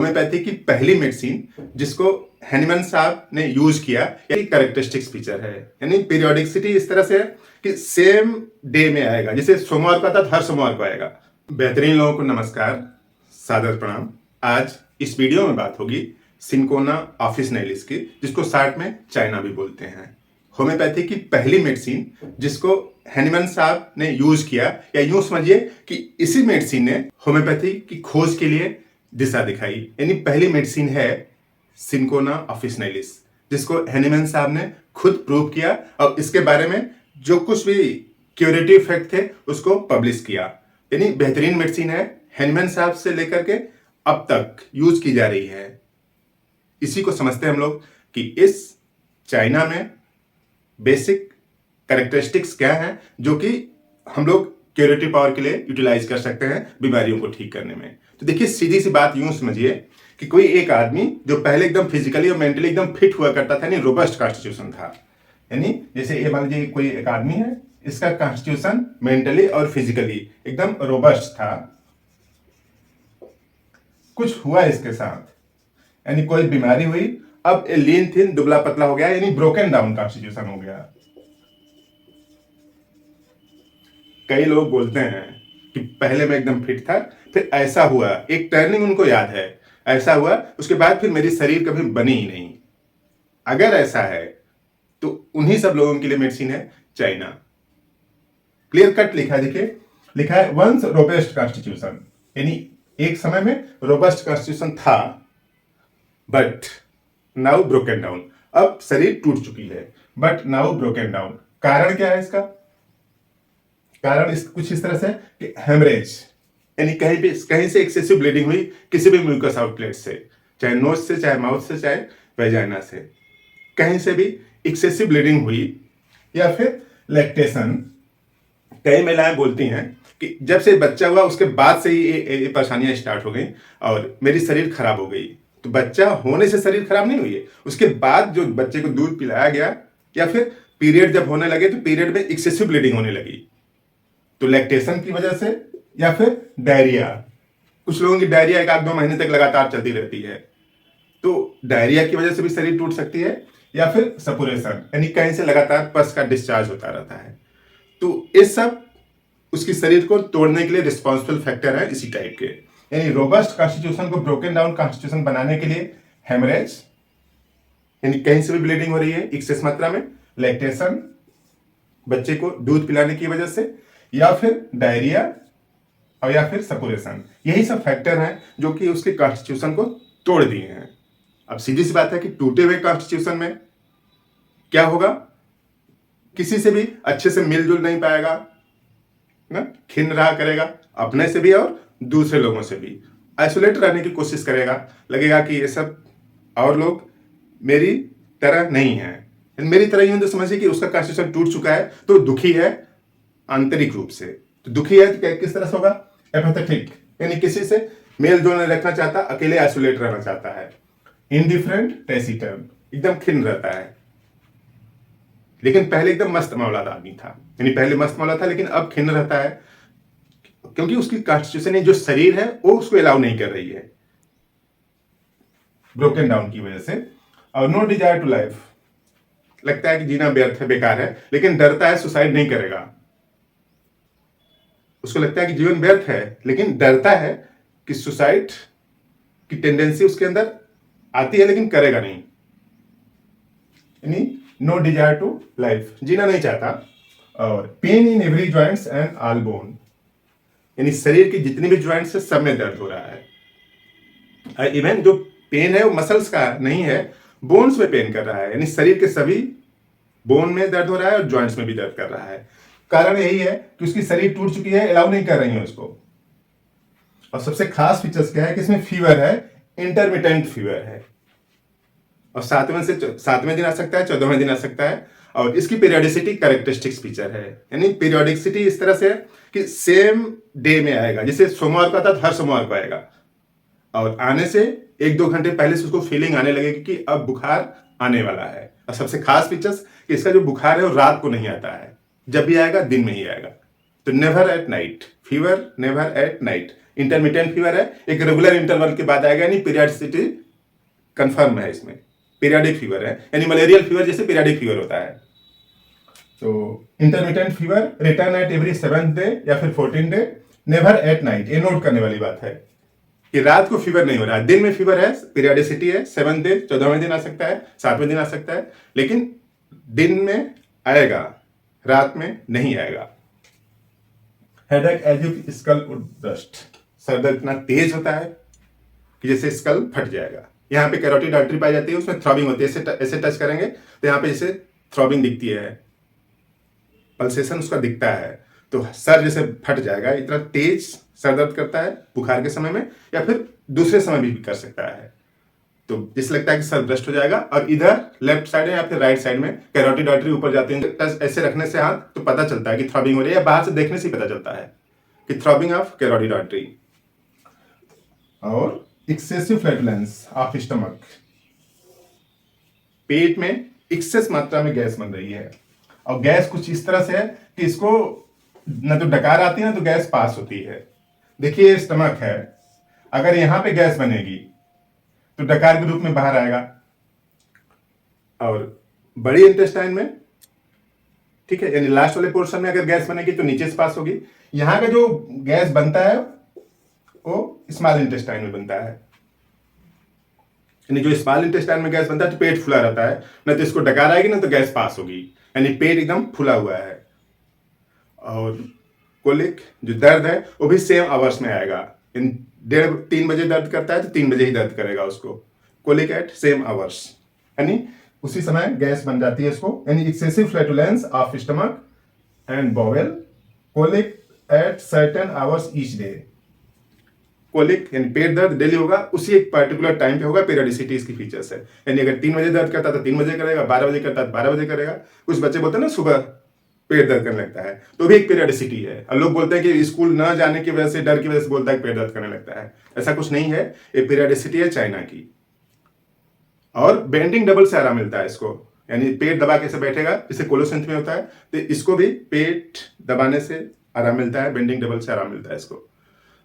Homeopathy की पहली medicine जिसको हैनीमैन साहब ने यूज किया, यही कैरेक्टरिस्टिक्स फीचर है। यानी पीरियोडिसिटी इस तरह से है कि सेम डे में आएगा, जैसे सोमवार को आता तो हर सोमवार को आएगा। बेहतरीन लोगों को नमस्कार, सादर प्रणाम। आज इस वीडियो में बात होगी सिंकोना ऑफिसिनालिस की, जिसको शार्ट में चाइना भी बोलते हैं। होम्योपैथी की पहली मेडिसिन जिसको हैनीमैन साहब ने यूज किया, या यूं समझिए कि इसी मेडिसिन ने होम्योपैथी की खोज के लिए दिशा दिखाई। यानी पहली मेडिसिन है सिंकोना ऑफिसिनालिस, जिसको हैनीमैन साहब ने खुद प्रूव किया और इसके बारे में जो कुछ भी क्यूरेटिव इफेक्ट थे उसको पब्लिश किया। यानी बेहतरीन मेडिसिन है, हैनीमैन साहब से लेकर के अब तक यूज की जा रही है। इसी को समझते हैं हम लोग कि इस चाइना में बेसिक कैरेक्टरिस्टिक्स क्या हैं जो कि हम लोग क्यूरेटिव पावर के लिए यूटिलाइज कर सकते हैं बीमारियों को ठीक करने में। तो देखिए, सीधी सी बात यूं समझिए कि कोई एक आदमी जो पहले एकदम फिजिकली और मेंटली एकदम फिट हुआ करता था, यानी रोबस्ट कॉन्स्टिट्यूशन था। यानी जैसे ये मान लीजिए कोई एक आदमी है, इसका कॉन्स्टिट्यूशन मेंटली और फिजिकली एकदम रोबस्ट था। कुछ हुआ इसके साथ, यानी कोई बीमारी हुई, अब ये लीन थिन दुबला पतला हो गया, यानी ब्रोकन डाउन कॉन्स्टिट्यूशन हो गया। कई लोग बोलते हैं कि पहले मैं एकदम फिट था, फिर ऐसा हुआ, एक टर्निंग उनको याद है, ऐसा हुआ, उसके बाद फिर मेरी शरीर कभी बनी ही नहीं। अगर ऐसा है तो उन्हीं सब लोगों के लिए मेडिसिन है चाइना। क्लियर कट लिखा है, देखिए लिखा है वंस रोबस्ट कॉन्स्टिट्यूशन, यानी एक समय में रोबस्ट कॉन्स्टिट्यूशन था, बट नाउ ब्रोकन डाउन। अब शरीर टूट चुकी है, बट नाउ ब्रोकन डाउन। कारण क्या है इसका? कारण कुछ इस तरह से कि हेमरेज, यानी कहीं से एक्सेसिव ब्लीडिंग हुई किसी भी म्यूकस आउटलेट से, चाहे नोज से, चाहे माउथ से, चाहे वेजाइना से, कहीं से भी एक्सेसिव ब्लीडिंग हुई। या फिर लैक्टेशन, कई महिलाएं बोलती हैं कि जब से बच्चा हुआ उसके बाद से ही ये परेशानियां स्टार्ट हो गई और मेरी शरीर खराब हो गई। तो बच्चा होने से शरीर खराब नहीं हुई है, उसके बाद जो बच्चे को दूध पिलाया गया या फिर पीरियड जब होने लगे तो पीरियड में एक्सेसिव ब्लीडिंग होने लगी, तो लैक्टेशन की वजह से, या फिर डायरिया। कुछ लोगों की डायरिया 1-2 महीने तक लगातार चलती रहती है, तो डायरिया की वजह से भी शरीर टूट सकती है। या फिर सपुरेशन, यानी कहीं से लगातार पस का डिस्चार्ज होता रहता है। तो ये सब उसकी शरीर को तोड़ने के लिए रिस्पॉन्सिबल फैक्टर है इसी टाइप के। यानी रोबस्ट कॉन्स्टिट्यूशन को ब्रोकन डाउन कॉन्स्टिट्यूशन बनाने के लिए हेमरेज, यानी कहीं से भी ब्लीडिंग हो रही है एक्सेस मात्रा में, लैक्टेशन, बच्चे को दूध पिलाने की वजह से, या फिर डायरिया, और या फिर सपुरेशन, यही सब फैक्टर हैं जो कि उसके कॉन्स्टिट्यूशन को तोड़ दिए हैं। अब सीधी सी बात है कि टूटे हुए कॉन्स्टिट्यूशन में क्या होगा? किसी से भी अच्छे से मिलजुल नहीं पाएगा ना, खिन्न रहा करेगा, अपने से भी और दूसरे लोगों से भी आइसोलेट रहने की कोशिश करेगा। लगेगा कि ये सब और लोग मेरी तरह नहीं है, मेरी तरह ही तो समझिए कि उसका कॉन्स्टिट्यूशन टूट चुका है, तो दुखी है आंतरिक रूप से। तो दुखी है तो किस तरह से होगा? एपैथेटिक, यानी किसी से मेल जोल नहीं रखना चाहता, अकेले आइसोलेट रहना चाहता है। इनडिफरेंट, टैसिटर्न, एकदम खिन्न रहता है। लेकिन पहले एकदम मस्त मौलाद आदमी था, यानी पहले मस्त मौला था लेकिन अब खिन्न रहता है, क्योंकि उसकी कॉन्स्टिट्यूशन जो शरीर है वो उसको अलाउ नहीं कर रही है ब्रोकन डाउन की वजह से। और नो डिजायर टू लाइफ, लगता है कि जीना व्यर्थ है, बेकार है, लेकिन डरता है सुसाइड नहीं करेगा। उसको लगता है कि जीवन व्यर्थ है, लेकिन डरता है कि सुसाइड की टेंडेंसी उसके अंदर आती है, लेकिन करेगा नहीं। यानी नो डिजायर टू लाइफ, जीना नहीं चाहता। और pain in every joints and all bone, यानी शरीर की जितनी भी जॉइंट्स है सब में दर्द हो रहा है। इवन जो पेन है वो मसल्स का नहीं है, बोन्स में पेन कर रहा है, यानी शरीर के सभी बोन में दर्द हो रहा है और जॉइंट्स में भी दर्द कर रहा है। कारण यही है कि उसकी शरीर टूट चुकी है, अलाउ नहीं कर रही है उसको। और सबसे खास फीचर्स क्या है कि इसमें फीवर है, इंटरमिटेंट फीवर है, और 7वें दिन आ सकता है, 14वें दिन आ सकता है। और इसकी पीरियोडिसिटी कैरेक्टरिस्टिक्स फीचर है, यानी पीरियोडिसिटी इस तरह से है कि सेम डे में आएगा, जैसे सोमवार को आता तो हर सोमवार को आएगा, और आने से 1-2 घंटे पहले से उसको फीलिंग आने लगेगी कि अब बुखार आने वाला है। और सबसे खास फीचर्स कि इसका जो बुखार है वो रात को नहीं आता है, जब भी आएगा दिन में ही आएगा। तो never at night fever, never at night, intermittent fever है, एक रेगुलर इंटरवल के बाद आएगा, यानी पीरियडिसिटी कंफर्म है इसमें। पीरियडिक फीवर है, यानी मलेरियल फीवर जैसे पीरियडिक फीवर होता है। तो intermittent fever return at every 7th day या फिर 14th day, never at night. ये नोट करने वाली बात है कि रात को फीवर नहीं हो रहा है, दिन में फीवर है, पीरियडिसिटी है, 7th डे 14वें दिन आ सकता है, 7वें दिन आ सकता है, लेकिन दिन में आएगा, रात में नहीं आएगा। Headache as if skull would burst, सर दर्द इतना तेज होता है कि जैसे स्कल फट जाएगा। यहाँ पे कैरोटिड आर्टरी पाई जाती है, उसमें थ्रॉबिंग होती है, ऐसे टच करेंगे तो यहाँ पे जैसे थ्रॉबिंग दिखती है, पल्सेशन उसका दिखता है, तो सर जैसे फट जाएगा। इतना तेज सर दर्द करता है बुखार के समय में, या फिर दूसरे समय भी कर सकता है। तो जिससे लगता है कि सर ब्रस्ट हो जाएगा, और इधर लेफ्ट साइड में या फिर राइट साइड में कैरोटिड आर्टरी ऊपर जाती है, टच ऐसे रखने से हाथ तो पता चलता है कि थ्रॉबिंग हो रही है, या बाहर से देखने से ही पता चलता है कि थ्रॉबिंग ऑफ कैरोटिड आर्टरी। और एक्सेसिव फ्लैटुलेंस ऑफ स्टमक, पेट में एक्सेस मात्रा में गैस बन रही है, और गैस कुछ इस तरह से है कि इसको न तो डकार आती है ना तो गैस पास होती है। देखिए स्टमक है, अगर यहां पे गैस बनेगी तो डकार के रूप में बाहर आएगा, और बड़ी इंटेस्टाइन में, ठीक है, यानी लास्ट वाले पोर्शन में अगर गैस बनेगी तो नीचे से पास होगी। यहां का जो गैस बनता है वो स्मॉल इंटेस्टाइन में बनता है, यानी जो स्मॉल इंटेस्टाइन में गैस बनता है तो पेट फुला रहता है, ना तो इसको डकार आएगी ना तो गैस पास होगी, यानी पेट एकदम फुला हुआ है। और कोलिक जो दर्द है वो भी सेम आवर्स में आएगा, 3 बजे दर्द करता है तो 3 बजे ही दर्द करेगा उसको। कोलिक एट सेम आवर्स, यानी उसी समय गैस बन जाती है इसको, यानी excessive flatulence of stomach and bowel, colic at certain hours each day. Colic यानी पेट दर्द डेली होगा, उसी एक पर्टिकुलर टाइम पे होगा, पीरियडिसिटी इसकी फीचर्स है। यानी अगर 3 बजे दर्द करता है तो 3 बजे करेगा, 12 बजे करता है तो 12 बजे करेगा। कुछ बच्चे बोलते हैं ना सुबह पेट दर्द करने लगता है, तो भी एक पीरियडिसिटी है। और लोग बोलते हैं कि स्कूल न जाने की वजह से, डर की वजह से बोलता है कि पेट दर्द करने लगता है। ऐसा कुछ नहीं है, ये पीरियडिसिटी है चाइना की। और बेंडिंग डबल से आराम मिलता है इसको, यानी पेट दबा के ऐसे बैठेगा जैसे कोलोसेंथ में होता है, तो इसको भी पेट दबाने से आराम मिलता है, बेंडिंग डबल से आराम मिलता है इसको।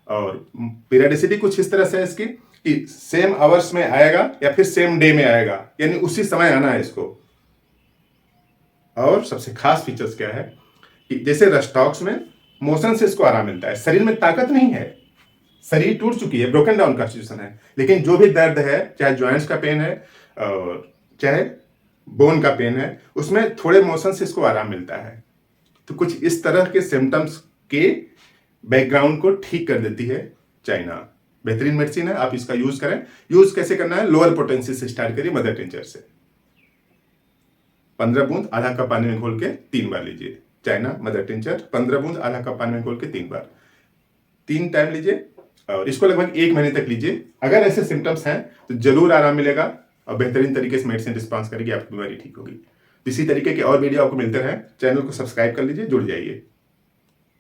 और पीरियडिसिटी कुछ इस तरह से है इसकी कि सेम आवर्स में आएगा या फिर सेम डे में आएगा, यानी उसी समय आना है इसको। और सबसे खास फीचर्स क्या है कि जैसे रस्टॉक्स में मोशन से इसको आराम मिलता है, शरीर में ताकत नहीं है, शरीर टूट चुकी है, ब्रोकन डाउन कॉन्स्टिट्यूशन है, लेकिन जो भी दर्द है, चाहे जॉइंट्स का पेन है और चाहे बोन का पेन है, उसमें थोड़े मोशन से इसको आराम मिलता है। तो कुछ इस तरह के सिम्टम्स के बैकग्राउंड को ठीक कर देती है चाइना। बेहतरीन मेडिसिन है, आप इसका यूज करें। यूज कैसे करना है, लोअर पोटेंसी से स्टार्ट करिए, मदर टिंचर से 15 बूंद आधा कप पानी में घोल के 3 बार लीजिए। चाइना मदर टिंचर 15 बूंद आधा कप पानी में घोल के 3 बार, 3 टाइम लीजिए, और इसको लगभग 1 महीने तक लीजिए। अगर ऐसे सिम्टम्स हैं तो जरूर आराम मिलेगा, और बेहतरीन तरीके से मेडिसिन रिस्पॉन्स करेगी, आपकी बीमारी ठीक होगी। इसी तरीके के और वीडियो आपको मिलते रहें, चैनल को सब्सक्राइब कर लीजिए, जुड़ जाइए,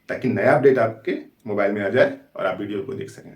ताकि नया अपडेट आपके मोबाइल में आ जाए और आप वीडियो को देख सकें।